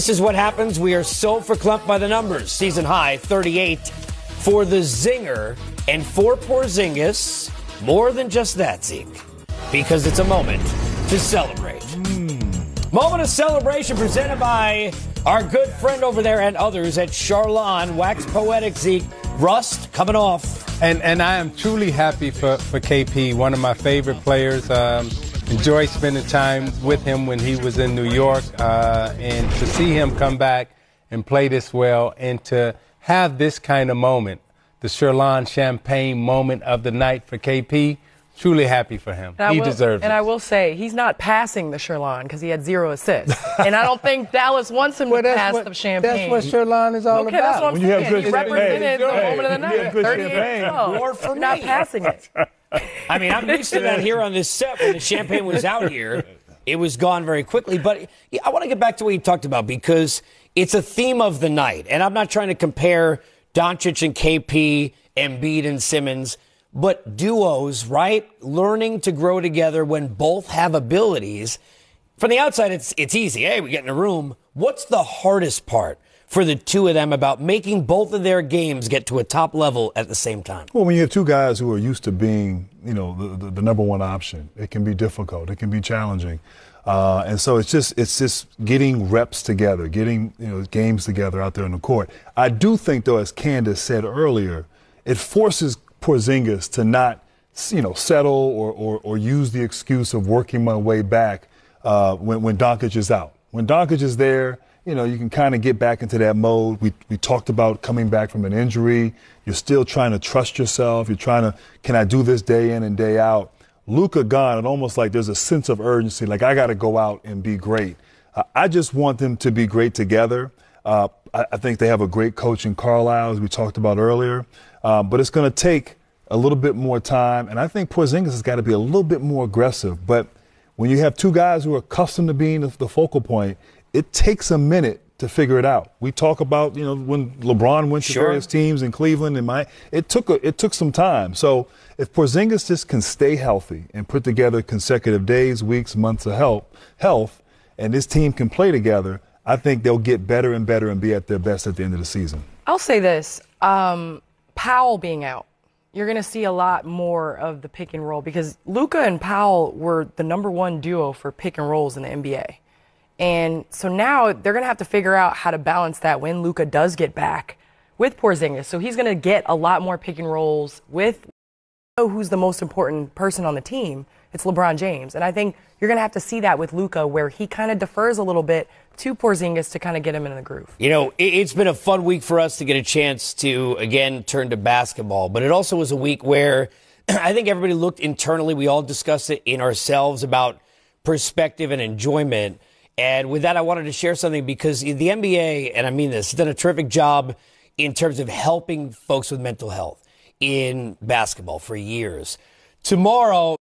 This is what happens. We are so verklempt by the numbers. Season high, 38 for the Zinger. And for Porzingis, more than just that, Zeke. Because it's a moment to celebrate. Moment of celebration presented by our good friend over there and others at Charlon. Wax poetic, Zeke. Rust coming off. And I am truly happy for KP, one of my favorite players. Enjoyed spending time with him when he was in New York. And to see him come back and play this well and to have this kind of moment, the Charlon Champagne moment of the night for KP, truly happy for him. He deserves it. And I will say, he's not passing the Charlon because he had 0 assists. And I don't think Dallas wants him to pass the champagne. That's what Charlon is all about. Okay, that's what I'm saying. You have good he represented the champagne. moment of the night. You have good 38 champagne. More for not me. passing it. I mean, I'm used to that here on this set. When the champagne was out here, it was gone very quickly. But I want to get back to what you talked about because it's a theme of the night. And I'm not trying to compare Doncic and KP, Embiid and Simmons, but duos, right? Learning to grow together when both have abilities. From the outside, it's easy. Hey, we get in a room. What's the hardest part for the two of them about making both of their games get to a top level at the same time? Well, when you have two guys who are used to being, the number one option, it can be difficult. It can be challenging. And so it's just getting reps together, getting games together out there on the court. I do think, though, as Candace said earlier, it forces Porzingis to not, settle or use the excuse of working my way back when Doncic is out. When Doncic is there, you can kind of get back into that mode. We talked about coming back from an injury. You're still trying to trust yourself. You're trying to, can I do this day in and day out? Luka gone, and almost like there's a sense of urgency, like I got to go out and be great. I just want them to be great together. I think they have a great coach in Carlisle, as we talked about earlier. But it's going to take a little bit more time, and I think Porzingis has got to be a little bit more aggressive. But when you have two guys who are accustomed to being the focal point, it takes a minute to figure it out. We talk about, when LeBron went to various teams in Cleveland and it took some time. So if Porzingis just can stay healthy and put together consecutive days, weeks, months of health, and this team can play together, I think they'll get better and better and be at their best at the end of the season. I'll say this. Powell being out, you're going to see a lot more of the pick and roll because Luka and Powell were the number one duo for pick and rolls in the NBA. And so now they're going to have to figure out how to balance that when Luka does get back with Porzingis. So he's going to get a lot more pick and rolls with who's the most important person on the team. It's LeBron James. And I think you're going to have to see that with Luka where he kind of defers a little bit to Porzingis to kind of get him in the groove. It's been a fun week for us to get a chance to, again, turn to basketball. But it also was a week where I think everybody looked internally. We all discussed it in ourselves about perspective and enjoyment. And with that, I wanted to share something because the NBA, and I mean this, has done a terrific job in terms of helping folks with mental health in basketball for years. Tomorrow,